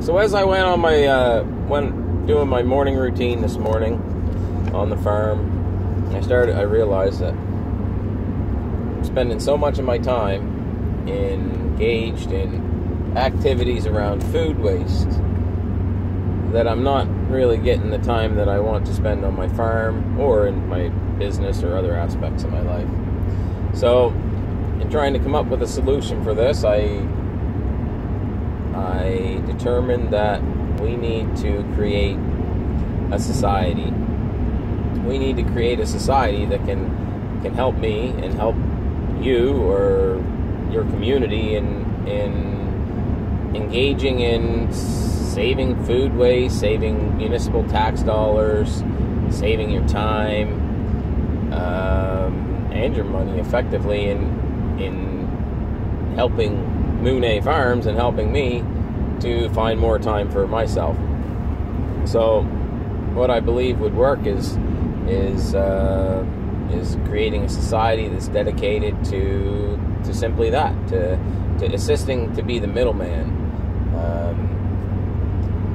So as I went on my doing my morning routine this morning on the farm, I realized that I'm spending so much of my time engaged in activities around food waste that I'm not really getting the time that I want to spend on my farm or in my business or other aspects of my life. So, in trying to come up with a solution for this, I determined that we need to create a society. We need to create a society that can help me and help you or your community in engaging in saving food waste, saving municipal tax dollars, saving your time and your money effectively in helping Moonay Farms and helping me to find more time for myself. So what I believe would work is creating a society that's dedicated to simply that, to assisting to be the middleman,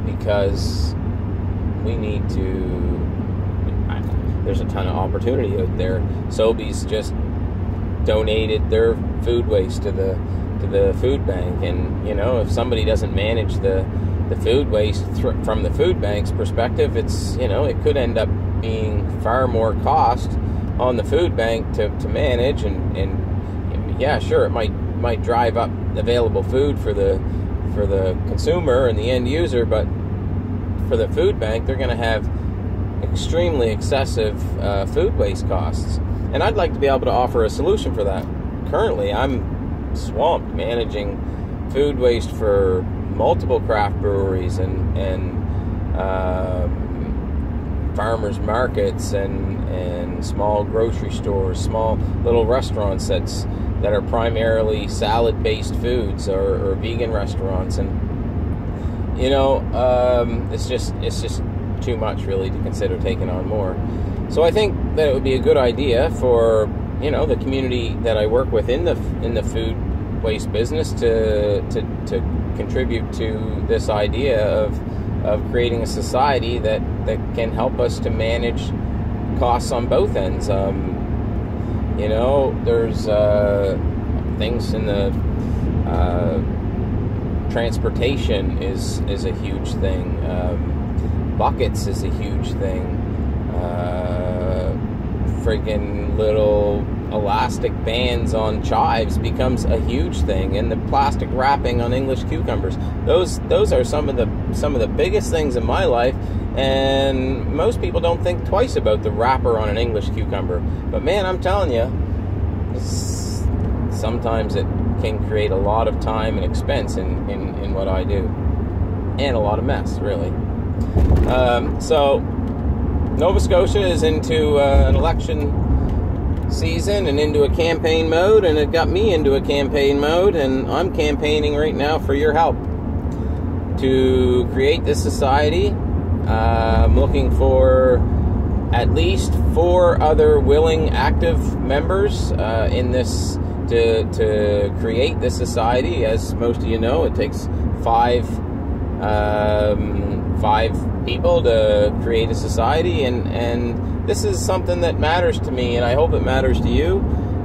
because we need to. There's a ton of opportunity out there. Sobeys just donated their food waste to the food bank, and if somebody doesn't manage the food waste from the food bank's perspective, it's it could end up being far more cost on the food bank to manage, and yeah, sure, it might drive up available food for the consumer and the end user, but for the food bank, they're going to have extremely excessive food waste costs. And I'd like to be able to offer a solution for that. Currently, I'm swamped managing food waste for multiple craft breweries and farmers markets and small grocery stores, small little restaurants that are primarily salad-based foods or vegan restaurants, and it's just too much really to consider taking on more. So I think that it would be a good idea for the community that I work with in the food waste business to contribute to this idea of creating a society that can help us to manage costs on both ends. There's things in the transportation is a huge thing. Buckets is a huge thing. Friggin' little elastic bands on chives becomes a huge thing, and the plastic wrapping on English cucumbers. Those are some of the biggest things in my life, and most people don't think twice about the wrapper on an English cucumber. But man, I'm telling you, sometimes it can create a lot of time and expense in what I do, and a lot of mess, really. So Nova Scotia is into an election season and into a campaign mode, and it got me into a campaign mode, and I'm campaigning right now for your help to create this society. I'm looking for at least 4 other willing, active members in this to create this society. As most of you know, it takes 5 people to create a society, and this is something that matters to me, and I hope it matters to you.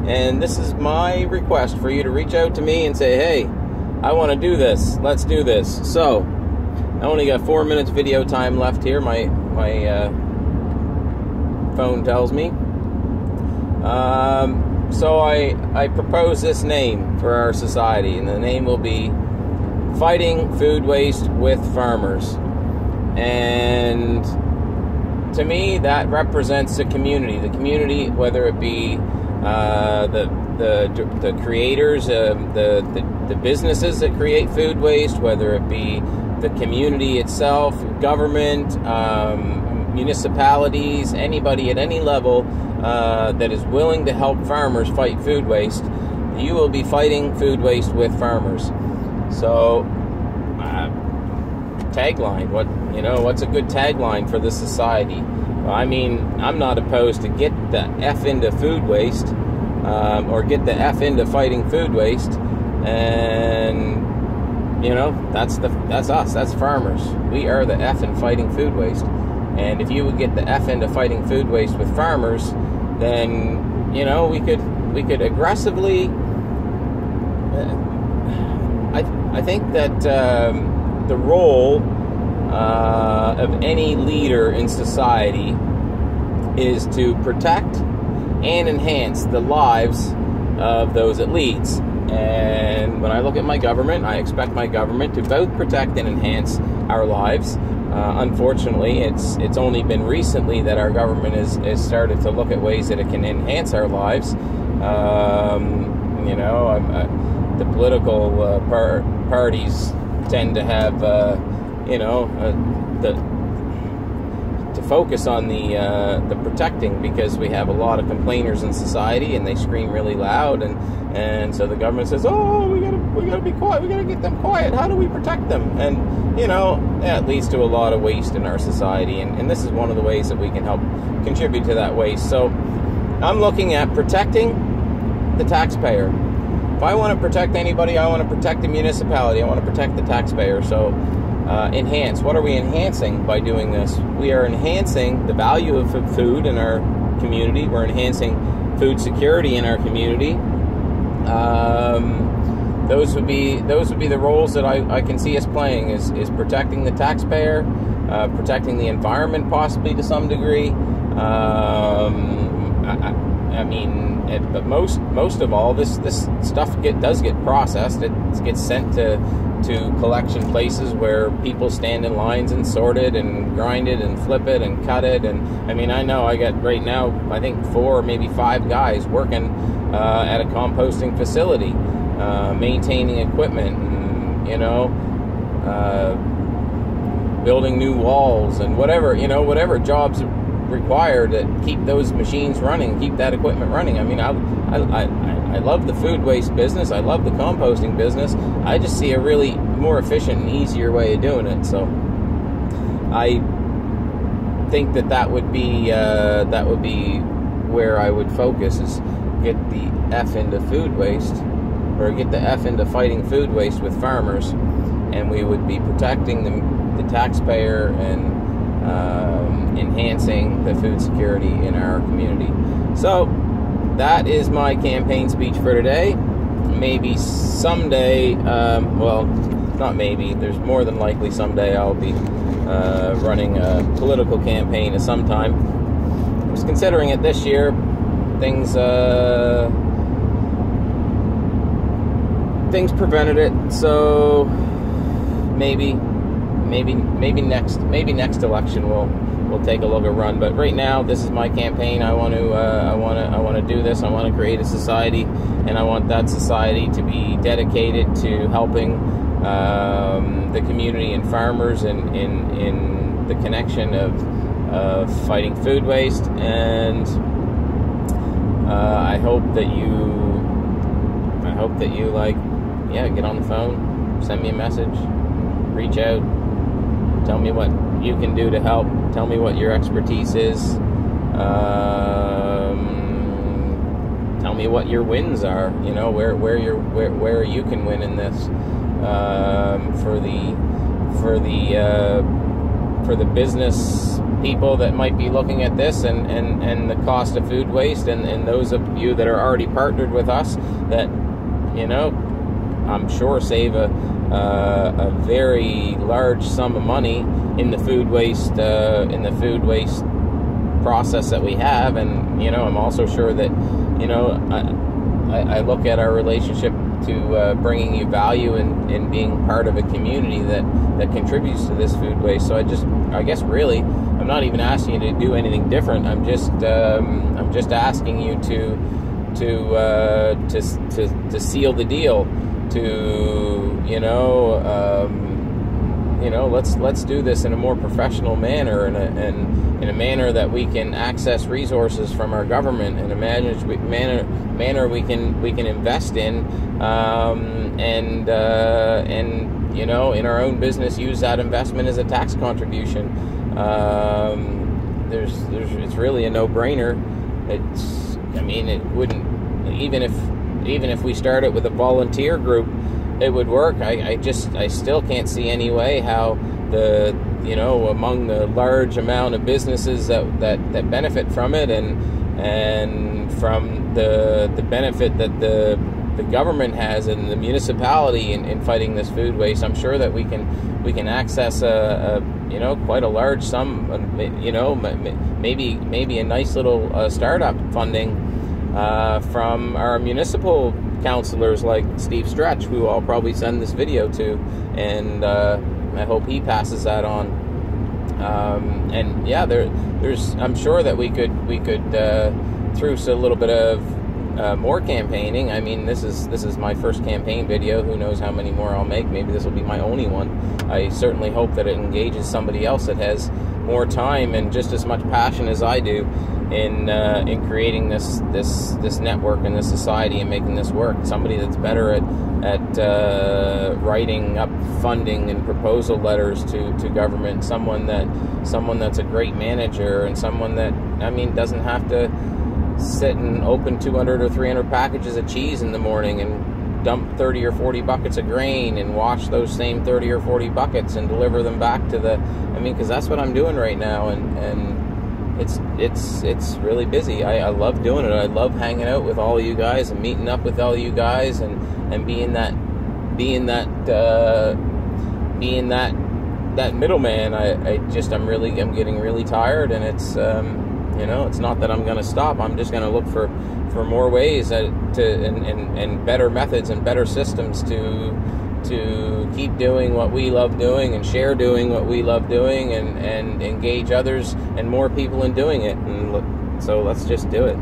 And this is my request for you to reach out to me and say, hey, I want to do this. Let's do this. So I only got 4 minutes video time left here. My phone tells me. So I propose this name for our society, and the name will be Fighting Food Waste with Farmers. And to me, that represents the community, whether it be the creators, the businesses that create food waste, whether it be the community itself, government, municipalities, anybody at any level that is willing to help farmers fight food waste. You will be fighting food waste with farmers. So, tagline. What's a good tagline for this society? Well, I mean, I'm not opposed to get the F into food waste, or get the F into fighting food waste, and that's us. That's farmers. We are the F in fighting food waste. And if you would get the F into fighting food waste with farmers, then we could aggressively. I think that the role of any leader in society is to protect and enhance the lives of those it leads. And when I look at my government, I expect my government to both protect and enhance our lives. Unfortunately, it's only been recently that our government has started to look at ways that it can enhance our lives. The political parties tend to have, to focus on the protecting, because we have a lot of complainers in society and they scream really loud, and so the government says, oh, we gotta be quiet, we gotta get them quiet, how do we protect them? And that leads to a lot of waste in our society, and this is one of the ways that we can help contribute to that waste. So I'm looking at protecting the taxpayer. If I want to protect anybody, I want to protect the municipality, I want to protect the taxpayer. So enhance. What are we enhancing by doing this? We are enhancing the value of food in our community. We're enhancing food security in our community. Those would be the roles that I can see us playing, is protecting the taxpayer, protecting the environment possibly to some degree. But most of all, this stuff does get processed. It gets sent to collection places where people stand in lines and sort it and grind it and flip it and cut it. And I know I got right now, I think 4 or maybe 5 guys working at a composting facility, maintaining equipment, and building new walls and whatever jobs required to keep those machines running, keep that equipment running. I love the food waste business. I love the composting business. I just see a really more efficient and easier way of doing it. So I think that would be where I would focus, is get the F into food waste, or get the F into fighting food waste with farmers, and we would be protecting the taxpayer and enhancing the food security in our community. So that is my campaign speech for today. Maybe someday, not maybe, there's more than likely someday I'll be running a political campaign of some time. I was considering it this year. Things prevented it, so maybe next election we'll take a look at run. But right now, this is my campaign. I want to do this. I want to create a society, and I want that society to be dedicated to helping the community and farmers in the connection of fighting food waste. And I hope that you get on the phone, send me a message, reach out, tell me what you can do to help, tell me what your expertise is, tell me what your wins are, where you can win in this, for the business people that might be looking at this, and the cost of food waste, and those of you that are already partnered with us that I'm sure save a very large sum of money in the food waste process that we have. And I'm also sure that I look at our relationship to bringing you value and being part of a community that contributes to this food waste. So I guess really I'm not even asking you to do anything different. I'm just asking you to seal the deal, let's do this in a more professional manner, and in a manner that we can access resources from our government, in a manner we can invest in, and in our own business use that investment as a tax contribution. It's really a no-brainer. It wouldn't, even if we start it with a volunteer group, it would work. I still can't see any way how among the large amount of businesses that benefit from it, and from the benefit that the government has and the municipality in fighting this food waste, I'm sure that we can access quite a large sum, maybe a nice little startup funding from our municipal councilors like Steve Stretch, who I'll probably send this video to, and I hope he passes that on. I'm sure that we could through a little bit of more campaigning. I mean, this is my first campaign video. Who knows how many more I'll make? Maybe this will be my only one. I certainly hope that it engages somebody else that has more time and just as much passion as I do in creating this network and this society and making this work. Somebody that's better at writing up funding and proposal letters to government. Someone that's a great manager, and someone that, I mean, doesn't have to sit and open 200 or 300 packages of cheese in the morning and dump 30 or 40 buckets of grain and wash those same 30 or 40 buckets and deliver them back to because that's what I'm doing right now, and it's really busy. I love doing it. I love hanging out with all of you guys and meeting up with all of you guys and being that middleman. I'm getting really tired, and it's it's not that I'm going to stop. I'm just going to look for more ways and better methods and better systems to keep doing what we love doing and share doing what we love doing and engage others and more people in doing it. And so let's just do it.